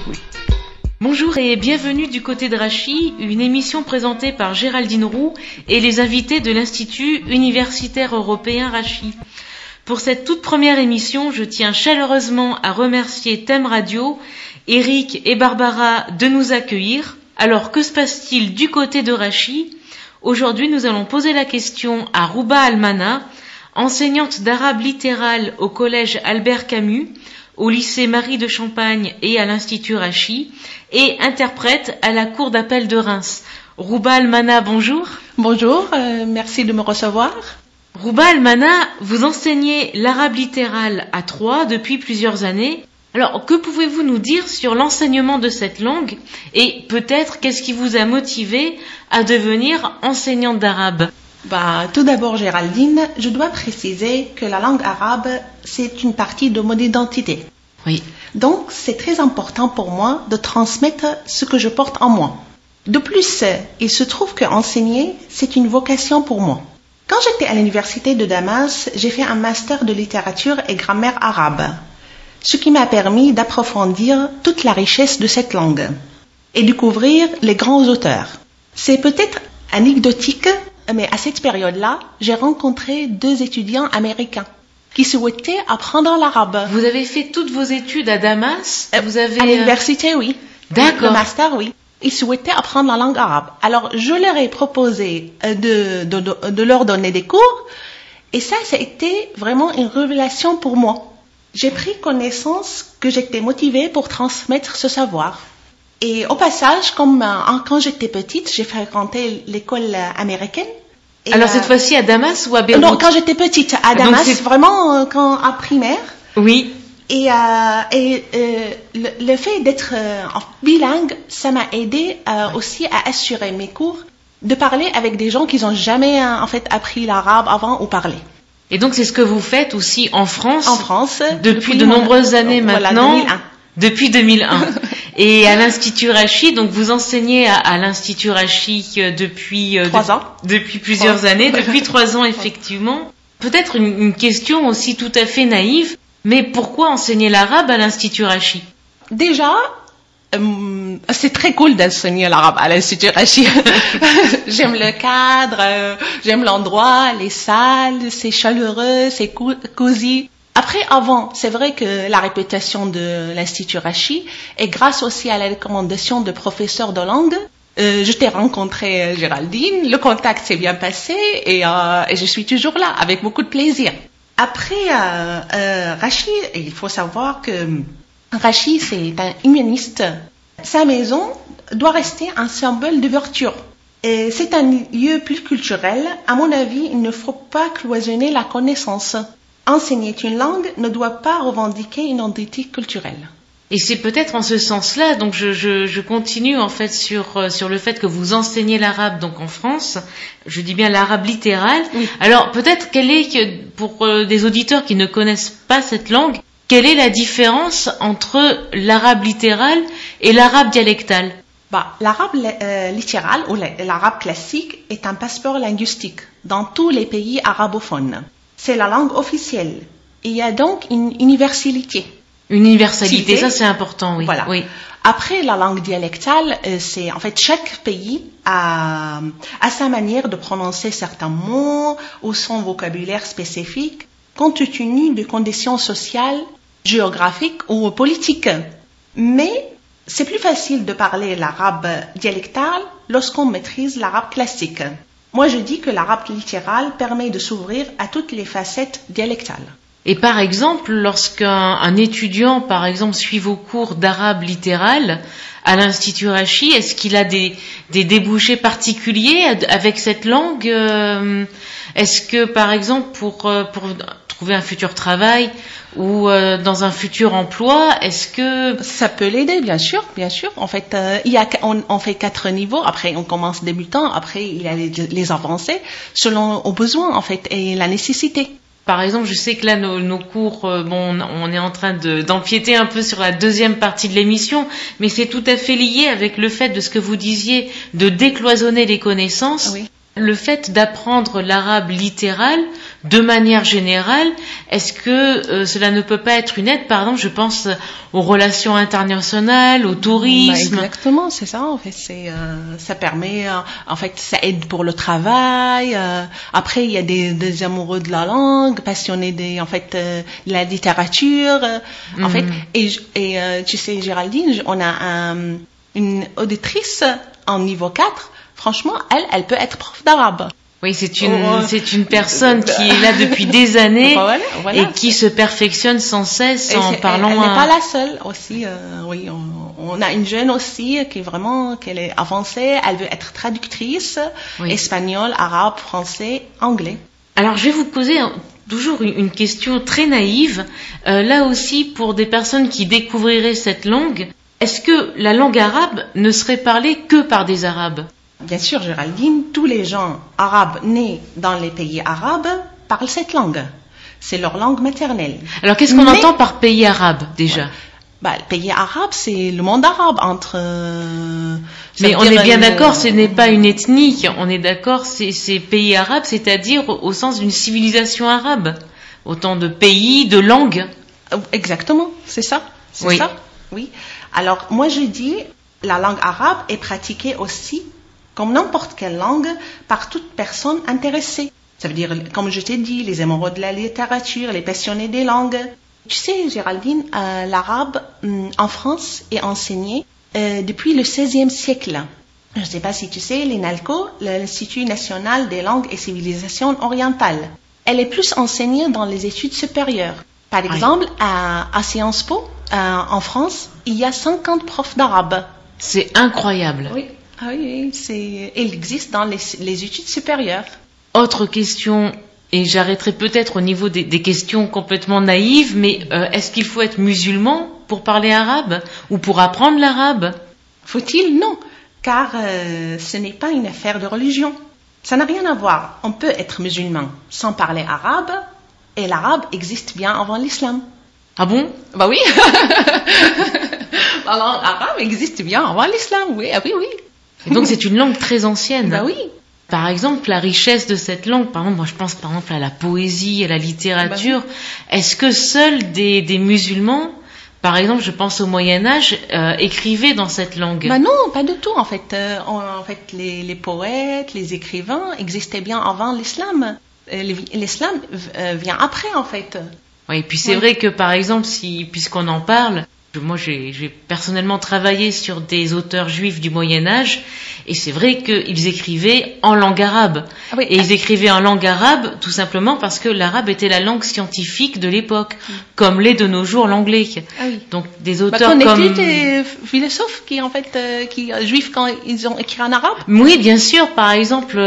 Oui. Bonjour et bienvenue du côté de Rachi, une émission présentée par Géraldine Roux et les invités de l'Institut universitaire européen Rachi. Pour cette toute première émission, je tiens chaleureusement à remercier Thème Radio, Eric et Barbara de nous accueillir. Alors que se passe-t-il du côté de Rachi ? Aujourd'hui, nous allons poser la question à Rouba Almana, enseignante d'arabe littéral au collège Albert Camus, au lycée Marie de Champagne et à l'Institut Rachi, et interprète à la Cour d'appel de Reims. Rouba Almana, bonjour. Bonjour, merci de me recevoir. Rouba Almana, vous enseignez l'arabe littéral à Troyes depuis plusieurs années. Alors, que pouvez-vous nous dire sur l'enseignement de cette langue et peut-être qu'est-ce qui vous a motivé à devenir enseignante d'arabe ? Tout d'abord, Géraldine, je dois préciser que la langue arabe, c'est une partie de mon identité. Oui. Donc, c'est très important pour moi de transmettre ce que je porte en moi. De plus, il se trouve qu'enseigner, c'est une vocation pour moi. Quand j'étais à l'université de Damas, j'ai fait un master de littérature et grammaire arabe, ce qui m'a permis d'approfondir toute la richesse de cette langue et découvrir les grands auteurs. C'est peut-être anecdotique, mais à cette période-là, j'ai rencontré 2 étudiants américains qui souhaitaient apprendre l'arabe. Vous avez fait toutes vos études à Damas ? À l'université, oui. D'accord. Le master, oui. Ils souhaitaient apprendre la langue arabe. Alors, je leur ai proposé de leur donner des cours, et ça a été vraiment une révélation pour moi. J'ai pris connaissance que j'étais motivée pour transmettre ce savoir. Et au passage, quand j'étais petite, j'ai fréquenté l'école américaine. Et alors cette fois-ci à Damas ou à Beyrouth ? Non, quand j'étais petite, à Damas, vraiment en primaire. Oui. Et le fait d'être bilingue, ça m'a aidé aussi à assurer mes cours, de parler avec des gens qui n'ont jamais appris l'arabe avant ou parlé. Et donc c'est ce que vous faites aussi en France ? En France. Depuis de nombreuses années maintenant. Voilà, 2001. Depuis 2001. Et à l'Institut Rachi, donc vous enseignez à l'Institut Rachi depuis 3 ans. Depuis plusieurs années, depuis 3 ans effectivement. Peut-être une question aussi tout à fait naïve, mais pourquoi enseigner l'arabe à l'Institut Rachi ? Déjà, c'est très cool d'enseigner l'arabe à l'Institut Rachi. J'aime le cadre, j'aime l'endroit, les salles, c'est chaleureux, c'est cosy. Après, c'est vrai que la réputation de l'Institut Rachi est grâce aussi à la recommandation de professeurs de langue. Je t'ai rencontré, Géraldine, le contact s'est bien passé et je suis toujours là avec beaucoup de plaisir. Après, Rachi, il faut savoir que Rachi, c'est un humaniste. Sa maison doit rester un symbole d'ouverture. Et c'est un lieu plus culturel. À mon avis, il ne faut pas cloisonner la connaissance. Enseigner une langue ne doit pas revendiquer une identité culturelle. Et c'est peut-être en ce sens-là, donc je continue en fait sur le fait que vous enseignez l'arabe donc en France. Je dis bien l'arabe littéral. Oui. Alors peut-être pour des auditeurs qui ne connaissent pas cette langue, quelle est la différence entre l'arabe littéral et l'arabe dialectal ? L'arabe littéral ou l'arabe classique est un passeport linguistique dans tous les pays arabophones. C'est la langue officielle. Il y a donc une universalité. Une universalité, ça c'est important, oui. Voilà. Oui. Après, la langue dialectale, c'est en fait chaque pays a sa manière de prononcer certains mots ou son vocabulaire spécifique, compte tenu de conditions sociales, géographiques ou politiques. Mais c'est plus facile de parler l'arabe dialectal lorsqu'on maîtrise l'arabe classique. Moi, je dis que l'arabe littéral permet de s'ouvrir à toutes les facettes dialectales. Et par exemple, lorsqu'un étudiant, par exemple, suit vos cours d'arabe littéral à l'Institut Rachi, est-ce qu'il a des débouchés particuliers avec cette langue ? Est-ce que, par exemple, pour trouver un futur travail ou dans un futur emploi, est-ce que... Ça peut l'aider, bien sûr. En fait, on fait 4 niveaux. Après, on commence débutant. Après, il y a les avancées selon aux besoins, en fait, et la nécessité. Par exemple, je sais que là, nos cours, on est en train d'empiéter un peu sur la deuxième partie de l'émission, mais c'est tout à fait lié avec le fait de ce que vous disiez, de décloisonner les connaissances. Oui. Le fait d'apprendre l'arabe littéral de manière générale, est-ce que cela ne peut pas être une aide? Par exemple, je pense aux relations internationales, au tourisme. Exactement, c'est ça. En fait, ça permet, en fait, ça aide pour le travail. Après, il y a des amoureux de la langue, passionnés de la littérature. En fait, et tu sais, Géraldine, on a une auditrice en niveau 4. Franchement, elle peut être prof d'arabe. Oui, c'est une personne qui est là depuis des années voilà. Et qui se perfectionne sans cesse en parlant. Elle n'est pas la seule aussi. Oui, on a une jeune aussi qu'elle est avancée. Elle veut être traductrice, espagnol, arabe, français, anglais. Alors, je vais vous poser toujours une question très naïve. Là aussi, pour des personnes qui découvriraient cette langue, est-ce que la langue arabe ne serait parlée que par des Arabes? Bien sûr, Géraldine, tous les gens arabes nés dans les pays arabes parlent cette langue. C'est leur langue maternelle. Alors, qu'est-ce qu'on entend par pays arabe, déjà? Le pays arabe, c'est le monde arabe entre... Mais on est bien d'accord, ce n'est pas une ethnie. On est d'accord, c'est pays arabe, c'est-à-dire au sens d'une civilisation arabe. Autant de pays, de langues. Exactement, c'est ça. C'est ça. Oui. Alors, moi, je dis, la langue arabe est pratiquée aussi comme n'importe quelle langue, par toute personne intéressée. Ça veut dire, comme je t'ai dit, les amoureux de la littérature, les passionnés des langues. Tu sais, Géraldine, l'arabe en France est enseigné depuis le XVIe siècle. Je ne sais pas si tu sais, l'INALCO, l'Institut national des langues et civilisations orientales. Elle est plus enseignée dans les études supérieures. Par exemple, à Sciences Po, en France, il y a 50 profs d'arabe. C'est incroyable. Oui. Ah oui, il existe dans les études supérieures. Autre question, et j'arrêterai peut-être au niveau des questions complètement naïves, mais est-ce qu'il faut être musulman pour parler arabe ou pour apprendre l'arabe? Faut-il? Non, car ce n'est pas une affaire de religion. Ça n'a rien à voir. On peut être musulman sans parler arabe, et l'arabe existe bien avant l'islam. Ah bon? Bah oui. La langue arabe existe bien avant l'islam, oui, ah oui, oui. Et donc c'est une langue très ancienne. Bah oui. Par exemple, la richesse de cette langue, par exemple, moi je pense par exemple à la poésie, à la littérature. Bah oui. Est-ce que seuls des musulmans, par exemple, je pense au Moyen-Âge, écrivaient dans cette langue? Bah non, pas du tout. En fait, les poètes, les écrivains existaient bien avant l'islam. L'islam vient après, en fait. Oui, et puis c'est vrai que par exemple, puisqu'on en parle, moi j'ai personnellement travaillé sur des auteurs juifs du Moyen-Âge, et c'est vrai qu'ils écrivaient en langue arabe. Ah oui, et ils écrivaient en langue arabe tout simplement parce que l'arabe était la langue scientifique de l'époque, comme l'est de nos jours l'anglais. Ah oui. Donc des auteurs comme... des philosophes qui juifs quand ils ont écrit en arabe? Oui, bien sûr. Par exemple,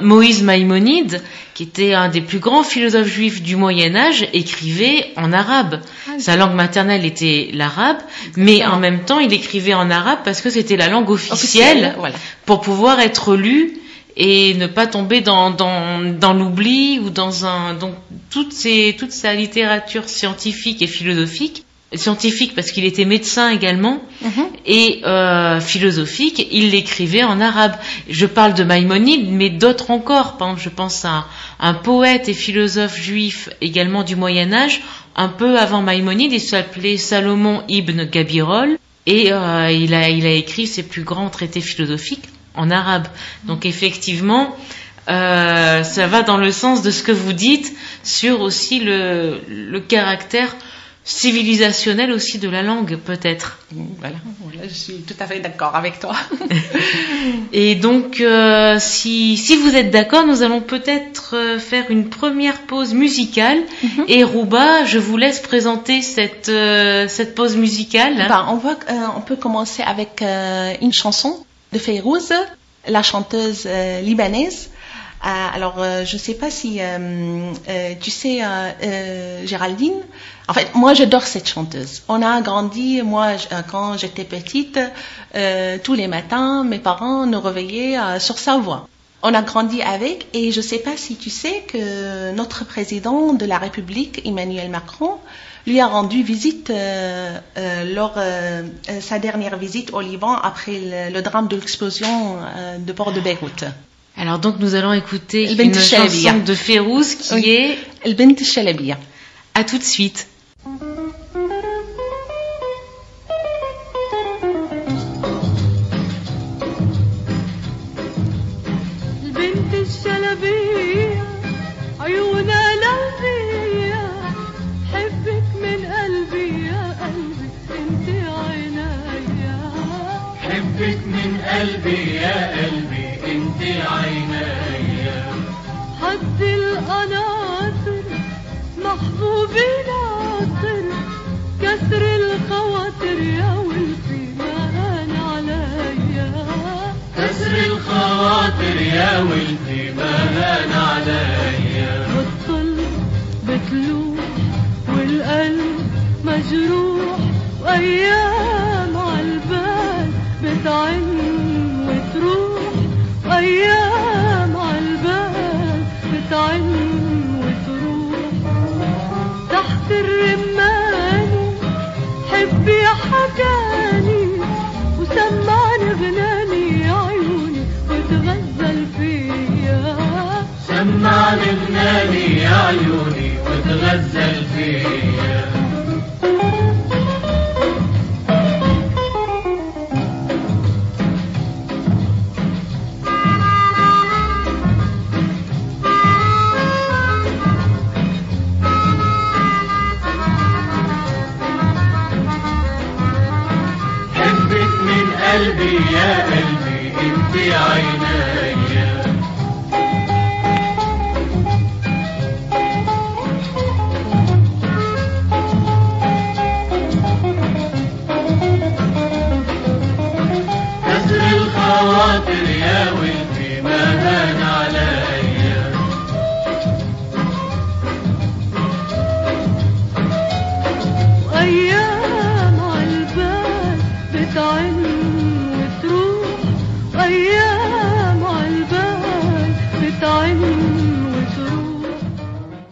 Moïse Maïmonide, qui était un des plus grands philosophes juifs du Moyen-Âge, écrivait en arabe. Ah oui. Sa langue maternelle était l'arabe, mais en même temps, il écrivait en arabe parce que c'était la langue officielle voilà. Pour pouvoir être lu et ne pas tomber dans l'oubli ou donc toute sa littérature scientifique et philosophique. Scientifique parce qu'il était médecin également et philosophique, il l'écrivait en arabe. Je parle de Maïmonide, mais d'autres encore. Par exemple, je pense à un poète et philosophe juif également du Moyen-Âge, un peu avant Maïmonide, il s'appelait Salomon ibn Gabirol et il a écrit ses plus grands traités philosophiques en arabe. Donc effectivement, ça va dans le sens de ce que vous dites sur aussi le caractère civilisationnel aussi de la langue, peut-être. Voilà, je suis tout à fait d'accord avec toi. Et donc, si vous êtes d'accord, nous allons peut-être faire une première pause musicale. Et Rouba, je vous laisse présenter cette pause musicale. On peut commencer avec une chanson de Fayrouz, la chanteuse libanaise. Je ne sais pas si tu sais Géraldine. En fait, moi j'adore cette chanteuse. On a grandi, moi quand j'étais petite, tous les matins, mes parents nous réveillaient sur sa voix. On a grandi avec, et je ne sais pas si tu sais que notre président de la République, Emmanuel Macron, lui a rendu visite lors sa dernière visite au Liban après le drame de l'explosion de port de Beyrouth. Alors donc nous allons écouter البنت une الشلبية. chanson de Férouz qui Oui. est البنت الشلبية. À tout de suite. البنت الشلبية عيونها لهية حبك من قلبي يا قلبي انت عينيا حبك من قلبي يا قلبي انت عينيا حد القناطر محبوبي ناطر كسر الخواطر يا ولفي ما هان عليا كسر الخواطر يا ولدي ما هان عليا والطل بتلوح والقلب مجروح وايام عالبال بتعن وتروح وايام عالبال بتعن وتروح تحت الرماني حبي يا حكاني وسمعني غناني يا عيوني وتغزل فيا سمعني غناني يا عيوني وتغزل فيا حبك من قلبي يا قلبي انت عينيا كسر الخواطر يا ولدي ما هان عليا وايام عالبال بتعن وتروح وايام عالبال بتعن وتروح.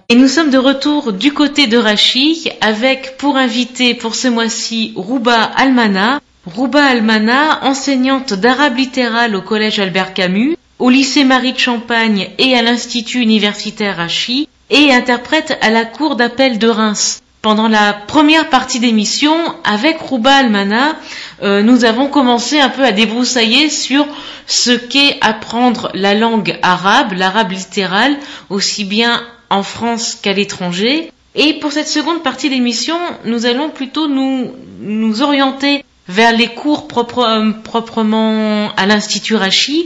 Et nous sommes de retour du côté de Rachid avec pour invité pour ce mois-ci Rouba Almana. Rouba Almana, enseignante d'arabe littéral au collège Albert Camus, au lycée Marie de Champagne et à l'institut universitaire Rachid, et interprète à la cour d'appel de Reims. Pendant la première partie d'émission, avec Rouba Almana, nous avons commencé un peu à débroussailler sur ce qu'est apprendre la langue arabe, l'arabe littéral, aussi bien en France qu'à l'étranger. Et pour cette seconde partie d'émission, nous allons plutôt nous orienter vers les cours proprement à l'Institut Rachid.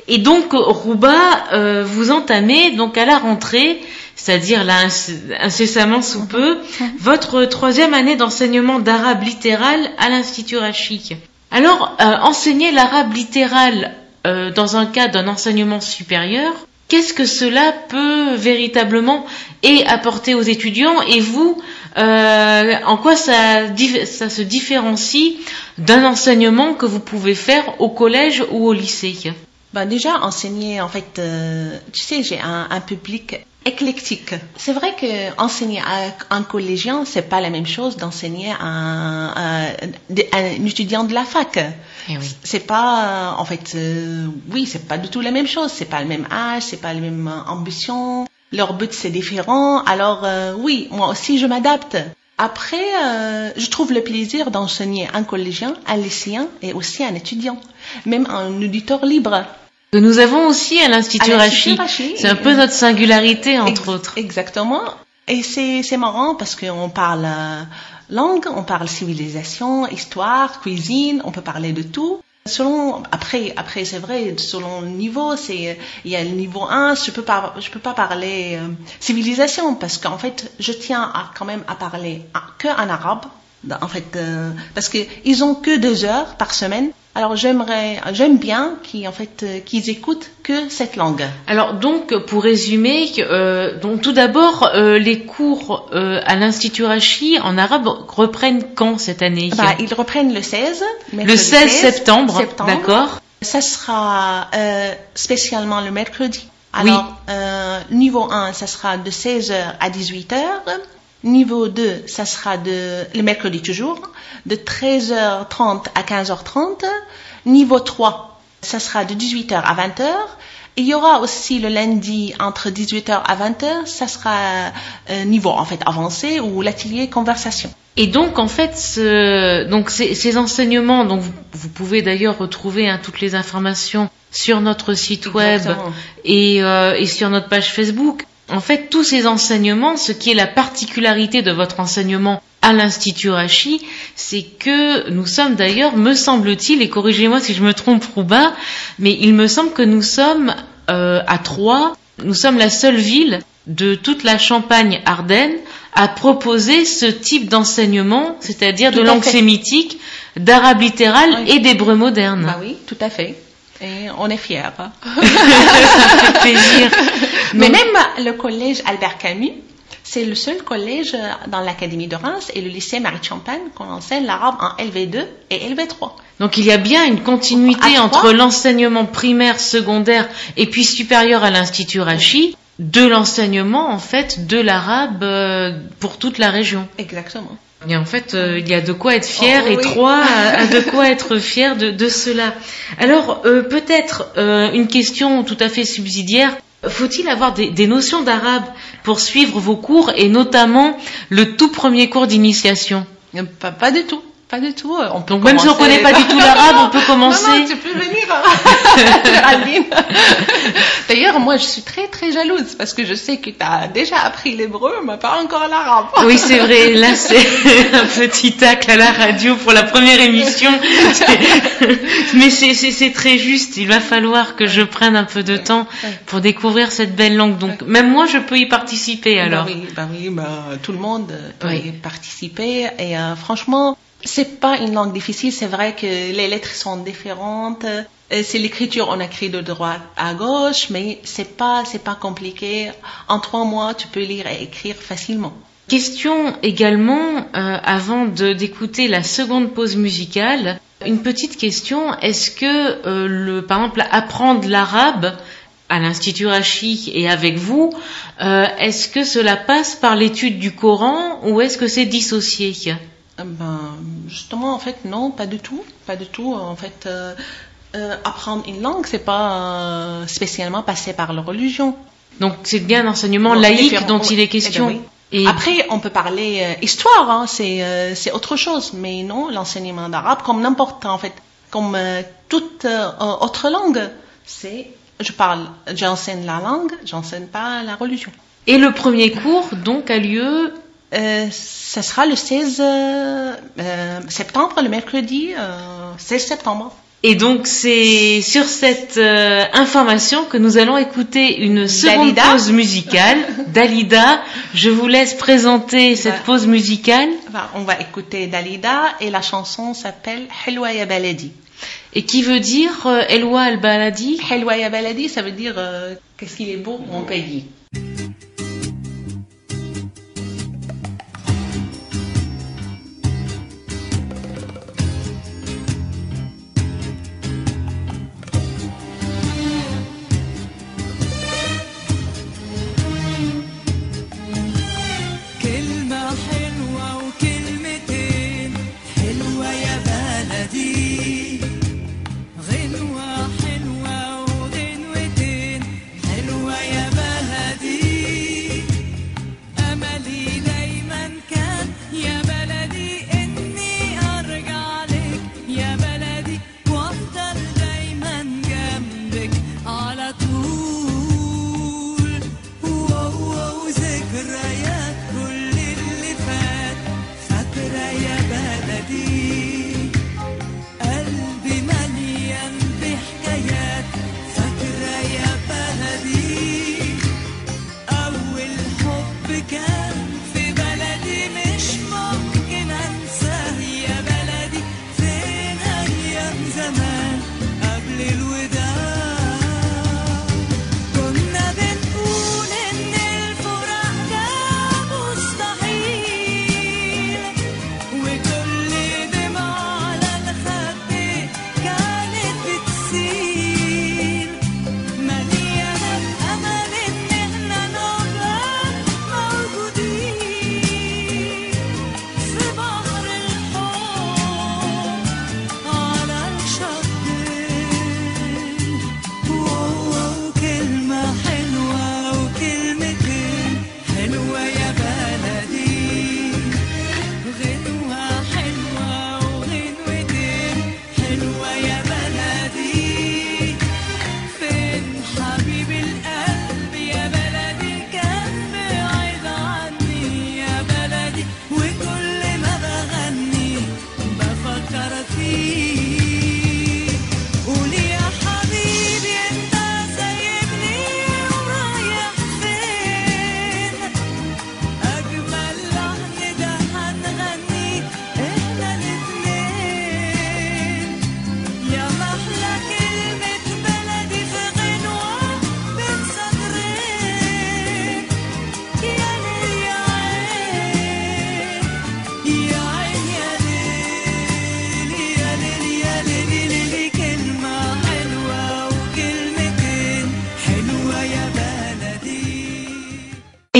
Et donc, Rouba, vous entamez donc à la rentrée, c'est-à-dire là incessamment sous peu, votre 3e année d'enseignement d'arabe littéral à l'Institut Rachid. Alors, enseigner l'arabe littéral dans un cadre d'un enseignement supérieur, qu'est-ce que cela peut véritablement apporter aux étudiants et vous, en quoi ça se différencie d'un enseignement que vous pouvez faire au collège ou au lycée? Déjà, enseigner, en fait, tu sais, j'ai un public éclectique. C'est vrai que enseigner à un collégien, c'est pas la même chose d'enseigner à un étudiant de la fac. Eh oui. C'est pas, en fait, oui, c'est pas du tout la même chose. C'est pas le même âge, c'est pas la même ambition. Leur but, c'est différent. Alors, oui, moi aussi, je m'adapte. Après, je trouve le plaisir d'enseigner un collégien, un lycéen et aussi un étudiant, même un auditeur libre. Que nous avons aussi à l'Institut Rachid. C'est un peu notre singularité, entre autres. Exactement. Et c'est marrant parce qu'on parle langue, on parle civilisation, histoire, cuisine, on peut parler de tout. Après, c'est vrai, selon le niveau, il y a le niveau 1, je peux pas parler civilisation parce qu'en fait, je tiens quand même à parler que en arabe, en fait, parce que ils ont que 2 heures par semaine. Alors j'aime bien qu'ils écoutent que cette langue. Alors donc pour résumer, donc tout d'abord les cours à l'Institut Rachid en arabe reprennent quand cette année? Ils reprennent le 16. Le 16 septembre. D'accord. Ça sera spécialement le mercredi. Alors niveau 1, ça sera de 16h à 18h. Niveau 2, ça sera le mercredi toujours, de 13h30 à 15h30. Niveau 3, ça sera de 18h à 20h. Il y aura aussi le lundi entre 18h à 20h, ça sera niveau en fait avancé ou l'atelier conversation. Et donc en fait, ces enseignements, donc vous pouvez d'ailleurs retrouver toutes les informations sur notre site web et sur notre page Facebook. En fait, tous ces enseignements, ce qui est la particularité de votre enseignement à l'Institut Rachi, c'est que nous sommes d'ailleurs, me semble-t-il, et corrigez-moi si je me trompe Rouba, mais il me semble que nous sommes à Troyes, nous sommes la seule ville de toute la Champagne-Ardenne à proposer ce type d'enseignement, c'est-à-dire de langue sémitique, d'arabe littéral et d'hébreu moderne. Bah oui, tout à fait. Et on est fiers. Ça fait plaisir. Mais même le collège Albert Camus, c'est le seul collège dans l'Académie de Reims et le lycée Marie de Champagne qu'on enseigne l'arabe en LV2 et LV3. Donc il y a bien une continuité entre l'enseignement primaire, secondaire et puis supérieur à l'Institut Rachi, de l'enseignement en fait de l'arabe pour toute la région. Exactement. Et en fait, il y a de quoi être fier et Troyes a de quoi être fier de cela. Alors, peut-être une question tout à fait subsidiaire. Faut-il avoir des notions d'arabe pour suivre vos cours et notamment le tout premier cours d'initiation? Pas du tout. Pas du tout. On peut donc même si on connaît pas du tout l'arabe, on peut commencer. Non, tu peux venir, Géraldine. D'ailleurs, moi, je suis très très jalouse parce que je sais que tu as déjà appris l'hébreu, mais pas encore l'arabe. Oui, c'est vrai. Là, c'est un petit tacle à la radio pour la première émission. Mais c'est très juste. Il va falloir que je prenne un peu de temps pour découvrir cette belle langue. Donc, même moi, je peux y participer alors. Tout le monde peut y participer. Et franchement, c'est pas une langue difficile, c'est vrai que les lettres sont différentes, c'est l'écriture, on écrit de droite à gauche, mais c'est pas compliqué. En 3 mois, tu peux lire et écrire facilement. Question également, avant d'écouter la seconde pause musicale, une petite question, est-ce que, par exemple, apprendre l'arabe à l'Institut Rachi et avec vous, est-ce que cela passe par l'étude du Coran ou est-ce que c'est dissocié? Justement, en fait, non, pas du tout. En fait, apprendre une langue, c'est pas spécialement passer par la religion. Donc, c'est bien l'enseignement laïque dont il est question. Oui. Et après, on peut parler histoire, c'est autre chose. Mais non, l'enseignement d'arabe, comme n'importe, en fait, comme toute autre langue, j'enseigne la langue, j'enseigne pas la religion. Et le premier cours, donc, a lieu ça sera le 16 septembre, le mercredi 16 septembre. Et donc c'est sur cette information que nous allons écouter une seconde pause musicale. Dalida, je vous laisse présenter cette pause musicale. On va écouter Dalida et la chanson s'appelle Helwa ya Baladi. Et qui veut dire Helwa al Baladi? Helwa ya Baladi, ça veut dire qu'est-ce qu'il est beau mon pays.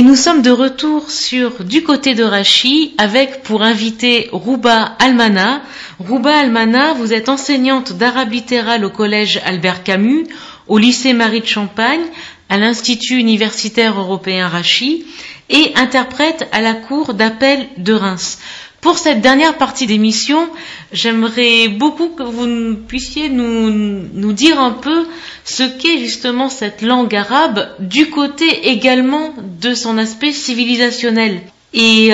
nous sommes de retour sur Du côté de Rachid avec pour invité Rouba Almana. Rouba Almana, vous êtes enseignante d'arabe littéral au collège Albert Camus, au lycée Marie de Champagne, à l'Institut universitaire européen Rachid et interprète à la cour d'appel de Reims. Pour cette dernière partie d'émission, j'aimerais beaucoup que vous puissiez nous dire un peu ce qu'est justement cette langue arabe du côté également de son aspect civilisationnel. Et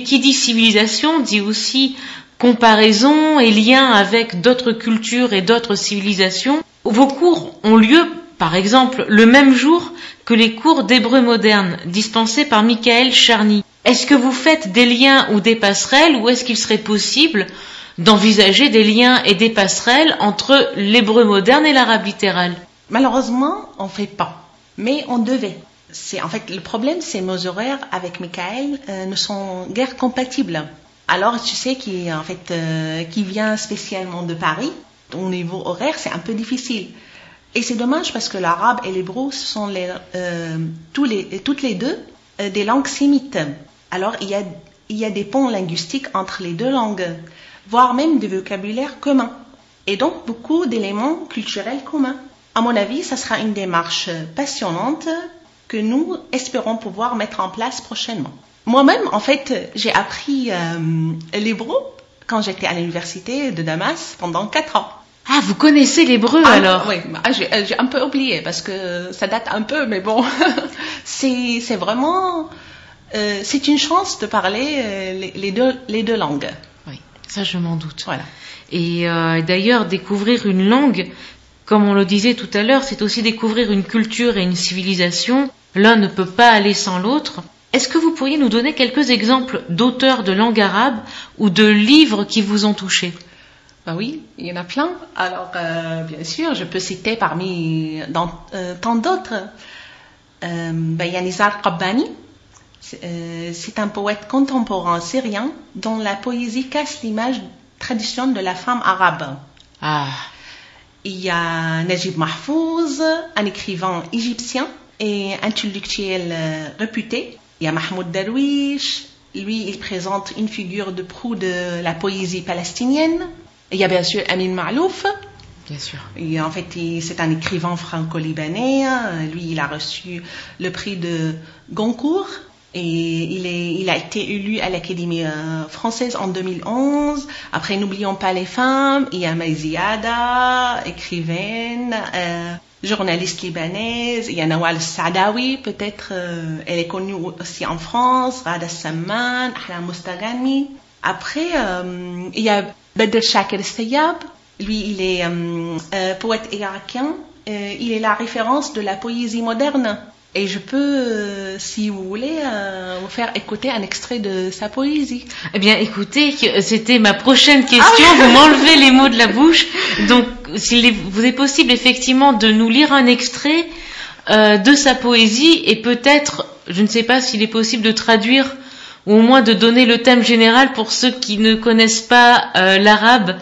qui dit civilisation dit aussi comparaison et lien avec d'autres cultures et d'autres civilisations. Vos cours ont lieu, par exemple, le même jour que les cours d'hébreu moderne dispensés par Michael Charny. Est-ce que vous faites des liens ou des passerelles ou est-ce qu'il serait possible d'envisager des liens et des passerelles entre l'hébreu moderne et l'arabe littéral? Malheureusement, on ne fait pas, mais on devait. En fait, le problème, c'est nos horaires avec Michael ne sont guère compatibles. Alors, tu sais qui vient spécialement de Paris, au niveau horaire, c'est un peu difficile. Et c'est dommage parce que l'arabe et l'hébreu, ce sont toutes les deux des langues sémites. Alors, il y a des ponts linguistiques entre les deux langues, voire même des vocabulaires communs. Et donc, beaucoup d'éléments culturels communs. À mon avis, ça sera une démarche passionnante que nous espérons pouvoir mettre en place prochainement. Moi-même, en fait, j'ai appris l'hébreu quand j'étais à l'université de Damas pendant 4 ans. Ah, vous connaissez l'hébreu alors? Oui, j'ai un peu oublié parce que ça date un peu, mais bon, c'est vraiment... c'est une chance de parler les deux langues. Oui, ça je m'en doute. Voilà. Et d'ailleurs, découvrir une langue, comme on le disait tout à l'heure, c'est aussi découvrir une culture et une civilisation. L'un ne peut pas aller sans l'autre. Est-ce que vous pourriez nous donner quelques exemples d'auteurs de langue arabe ou de livres qui vous ont touché? Ben oui, il y en a plein. Alors, bien sûr, je peux citer parmi tant d'autres. Il y a Nizar Qabbani. C'est un poète contemporain syrien dont la poésie casse l'image traditionnelle de la femme arabe. Ah. Il y a Najib Mahfouz, un écrivain égyptien et intellectuel réputé. Il y a Mahmoud Darwish. Lui, il présente une figure de proue de la poésie palestinienne. Il y a bien sûr Amin Maalouf. Bien sûr. Et en fait, c'est un écrivain franco-libanais. Lui, il a reçu le prix de Goncourt. Et il a été élu à l'Académie française en 2011. Après, n'oublions pas les femmes. Il y a Maïziada, écrivaine, journaliste libanaise. Il y a Nawal Saadawi, peut-être, elle est connue aussi en France. Rada Samman, Ahlam Mustagani. Après, il y a Badr Shakir Sayyab. Lui, il est poète irakien. Il est la référence de la poésie moderne. Et je peux, si vous voulez, vous faire écouter un extrait de sa poésie. Eh bien, écoutez, c'était ma prochaine question. Vous m'enlevez les mots de la bouche. Donc, s'il vous est possible effectivement de nous lire un extrait de sa poésie et peut-être, je ne sais pas s'il est possible de traduire ou au moins de donner le thème général pour ceux qui ne connaissent pas l'arabe,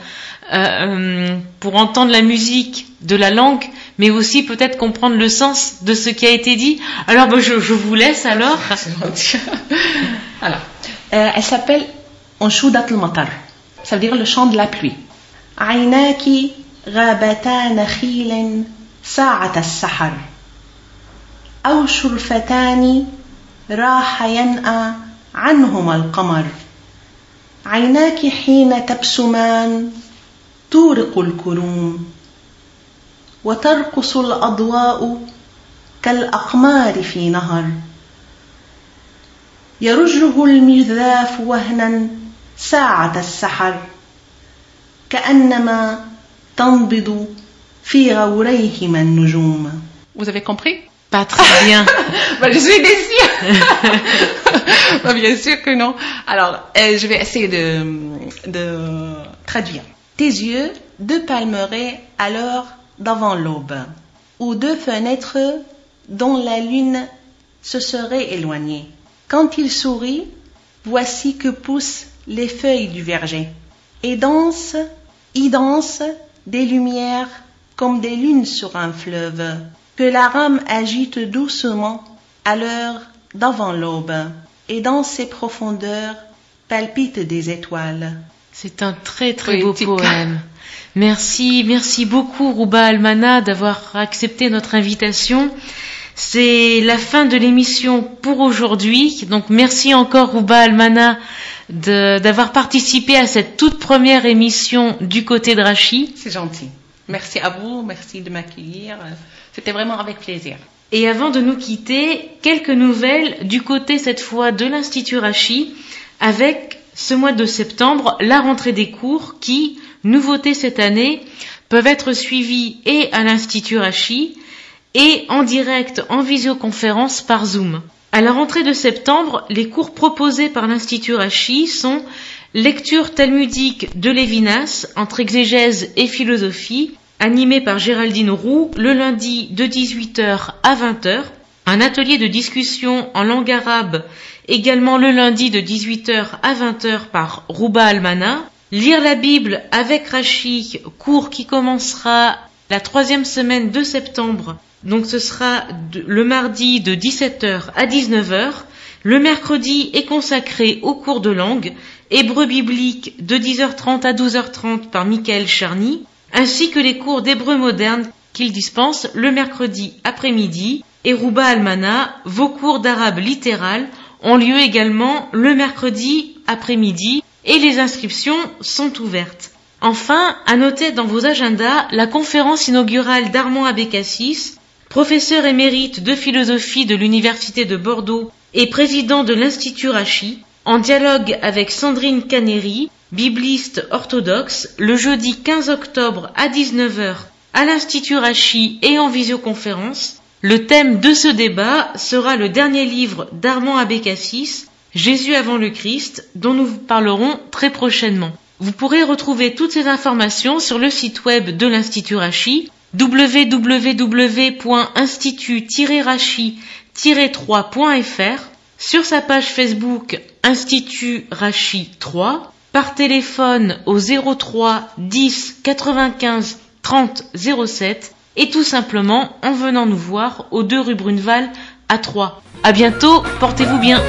pour entendre la musique de la langue, mais aussi peut-être comprendre le sens de ce qui a été dit. Alors, je vous laisse alors. Alors, elle s'appelle Anshoudat al-Matar. Ça veut dire le chant de la pluie. Aynaki ghabata nakhilin sa'at as-sahar. Aw shurfatani raha yan'a عنهما القمر عيناك حين تبسمان تورق الكروم وترقص الأضواء كالأقمار في نهر يرجه المجذاف وهنا ساعة السحر كأنما تنبض في غوريهما النجوم. Vous avez compris? Pas très bien. Je suis déçue. Bien sûr que non. Alors, je vais essayer de traduire. Tes yeux, deux palmeraies à l'heure d'avant l'aube, ou deux fenêtres dont la lune se serait éloignée. Quand il sourit, voici que poussent les feuilles du verger, et y dansent des lumières comme des lunes sur un fleuve, que la rame agite doucement à l'heure d'avant l'aube, et dans ses profondeurs palpitent des étoiles. C'est un très très beau Poétique. poème. Merci beaucoup Rouba Almana d'avoir accepté notre invitation. C'est la fin de l'émission pour aujourd'hui. Donc merci encore Rouba Almana d'avoir participé à cette toute première émission du côté de Rachi. C'est gentil. Merci à vous, merci de m'accueillir. C'était vraiment avec plaisir. Et avant de nous quitter, quelques nouvelles du côté cette fois de l'Institut Rachi avec ce mois de septembre, la rentrée des cours qui, nouveauté cette année, peuvent être suivis et à l'Institut Rachi et en direct en visioconférence par Zoom. À la rentrée de septembre, les cours proposés par l'Institut Rachi sont lecture talmudique de Lévinas entre exégèse et philosophie, animé par Géraldine Roux le lundi de 18h à 20h, un atelier de discussion en langue arabe également le lundi de 18h à 20h par Rouba Almana, lire la Bible avec Rachi, cours qui commencera la 3e semaine de septembre, donc ce sera le mardi de 17h à 19h, le mercredi est consacré aux cours de langue, hébreu biblique de 10h30 à 12h30 par Michael Charny, ainsi que les cours d'hébreu moderne qu'il dispense le mercredi après-midi, et Rouba Almana, vos cours d'arabe littéral ont lieu également le mercredi après-midi et les inscriptions sont ouvertes. Enfin, à noter dans vos agendas la conférence inaugurale d'Armand Abécassis, professeur émérite de philosophie de l'Université de Bordeaux et président de l'Institut Rachi, en dialogue avec Sandrine Caneri, bibliste orthodoxe, le jeudi 15 octobre à 19h à l'Institut Rachi et en visioconférence. Le thème de ce débat sera le dernier livre d'Armand Abécassis, Jésus avant le Christ, dont nous vous parlerons très prochainement. Vous pourrez retrouver toutes ces informations sur le site web de l'Institut Rachi, www.institut-rachi-3.fr, sur sa page Facebook Institut Rachi 3, par téléphone au 03 10 95 30 07 et tout simplement en venant nous voir aux 2 rue Bruneval à Troyes. À bientôt, portez-vous bien.